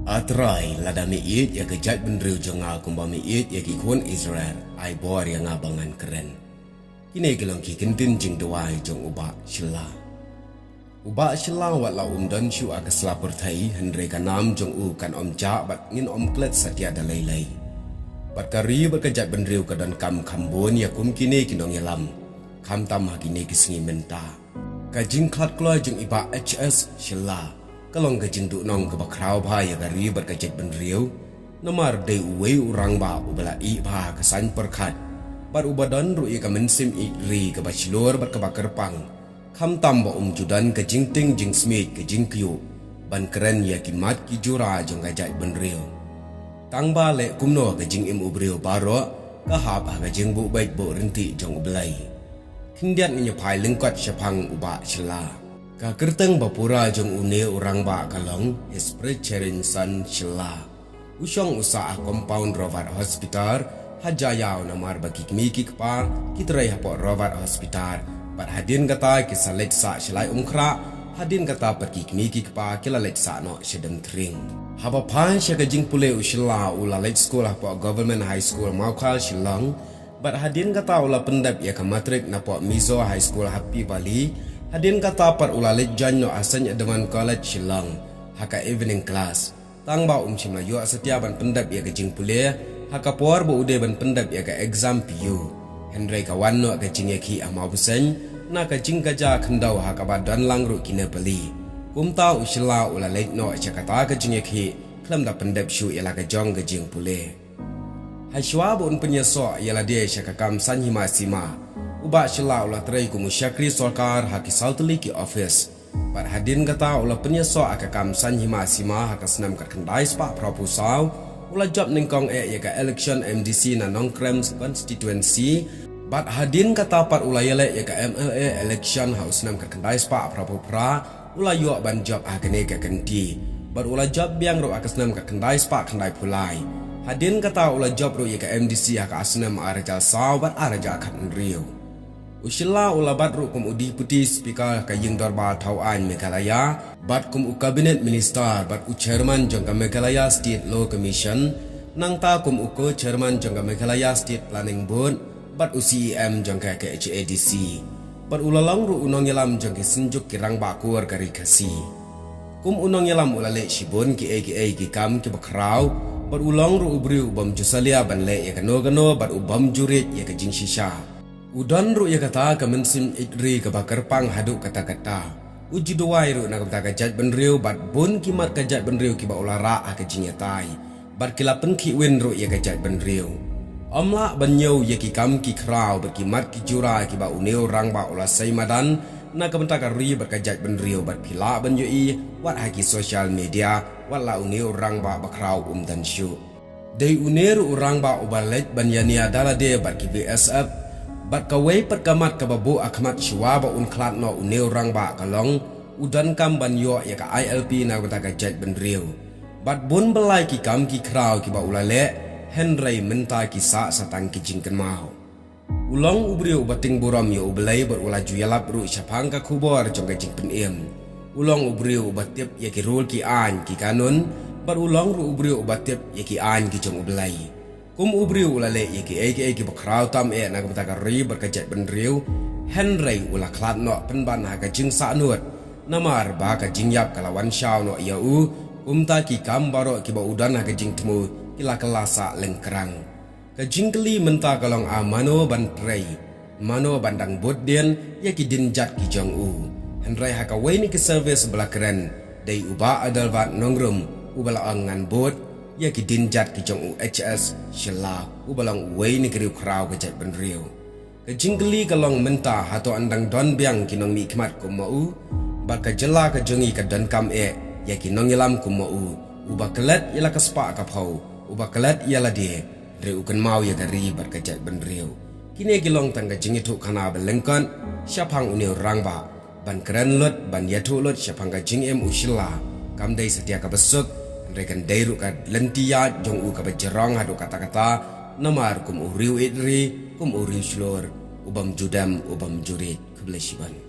Atrai lada miit ya kejat benriu jonga kumba miit ya kikun Israel ai bor yang abangan keren. Kini gelong kikintin jing doai jong uba shilla. Uba shilla wat la dan shu aga selapur thai hendre kanam jong u kan ja bat ngin klet satia dalai. Bat kari berkejat benriu kadan kam kambon ya kum kini kinong yalam. Kam tam kini kisingi menta. Kajing klat kloy jong iba HS shilla. Kalong kajing duk nong ke bakrau ba ya gari berkejat benriu. Nomar day uwe urang ba ubala i ba kesan perkat. Bar ubadan ru ka mensim ri ke bachelor bar ke bakerpang. Kam tamba judan kajing ting jing smith kajing kyu. Ban keren ya kimat ki jura jong kajat benriu. Tang ba le kumno kajing ubriu baro kahap kajing bu baik bu renti jong ublai. Kindian nyapai lengkot syapang uba shela. Ka kerteng bapura jong une orang ba kalong Esprit Cherinsan shilla. Usyong usaha compound Robert Hospital hajayau namar bagi kmiki kpa kitrai hapo Robert Hospital bat hadin kata kisalet sa shilai umkra hadin kata pergi kmiki kpa kilalet sa no shedem tring. Haba pan sya kajing pule ushilla ulalet school hapo Government High School Maukal Shillong bat hadin kata ula pendap ya kamatrik napo Mizo High School Happy Valley. Hadin kata par ulalit janyo asanya dengan college Shillong haka evening class. Tang ba cimla yu setia ban pendap ya kajing pule haka por bo ude ban pendap ya ka exam PU. Henry ka wanno kajing ki amabusen na kajing kaja khendau haka badan langru kine beli. Kumta usila ulalit no cakata kajing ki klam da pendap shu ya la kajong kajing pule. Hasywa bo penyeso ya la dia syakakam sanhima sima. Uba shilla ulah terai ku musyakri solkar haki saltuli ki office. Bat hadin kata ulah penyeso akakam sanhima sima haka senam kat kendai spa proposal ulah job ningkong ya ka election MDC na Nongkrem constituency. Bat hadin kata par ulah yale ya ka MLA election house senam kat kendai spa propopra ulah yuak ban job hakane ka kenti. Bat ulah job biang ro akas senam kat kendai spa kendai pulai. Hadin kata ulah job ro ya ka MDC haka asnam arajal saw bat arajal kat nriu. Ushilla ula bat ru kum udi puti speaker kaying darbar Tauan Meghalaya bat kum u cabinet minister bat u chairman jangka Meghalaya State Law Commission nang ta kum u ko chairman jangka Meghalaya State Planning Board bat u CEM jangka ke HADC bat ulalong ru unong yalam jangka senjuk kirang bakur kari kasi kum unong yalam ulale shibon ki aka ki kam ki bakrau bat ulong ru ubri ubam jusalia ban le ya gano bat ubam jurit ya ka jing shisha. Udan ru ya kata ka mensim ikri ka bakarpang haduk kata-kata. Uji doai ru nak kata kajat benriu bat bun kimat kajat benriu ki ba ulara ka jinyatai. Bat kila penki win ru ya kajat benriu. Omla banyo ya ki kam ki krau bat kimat ki jura ki ba uneu rang ba ula sai madan nak kata ka ri bat kajat benriu bat pila banyo i wat haki social media wat la uneu rang ba bakrau dan syu. Dei uneru urang ba ubalet banyania dala de bat ki BSF bat kawai perkamat kababu akmat shwa ba klat no uneu rang ba kalong udan kam ban yo ya ka ILP na kata ka jet benriu bat bun belai ki kam ki krau ki ba ulale Henry menta ki sa satang ki jingken mau ulong ubriu bating buram yo ubelai berulaju yalap ru syapang ka kubor jong ka jingpen em ulong ubriu batip ya ki rule ki an ki kanun bat ulong ru ubriu batip ya ki an ki jong ubelai. Kum ubriu ulale iki bakrau tam nak betaka ri berkejat benriu Henry ula klat no penban ha ka jing sa nuat namar ba ka jing yap kalawan syau no ya u ta ki kam baro ki ba udan ha ka jing temu kila kelasa lengkerang ka jing keli menta kalong amano ban trei mano bandang bodden ya ki dinjat ki jong u Henry ha ka weni ke service bela keren dei uba adal bat nongrum ubala angan bot ya ki dinjat ki jong HS shilla ubalang wei ni kriu krau ke jat benriu ke jingli kalong menta hato andang don biang ki nong mi khmat ko mau ba ka jela ka jongi ka dan kam ya ki nong yalam ko mau uba kelet yala ka spa ka phau uba kelet yala de re ukan mau ya gari bar ka jat benriu kini gilong tang ka jingi thu khana belengkan syapang uneu rang ba ban keren lot ban yathu lot syapang ka jing ushilla kam dei setia ka besuk rekan dairu ka lentia jong u ka bajerong hadu kata-kata namar kum uriu idri kum uriu shlor ubam judam ubam jurit keblesiban.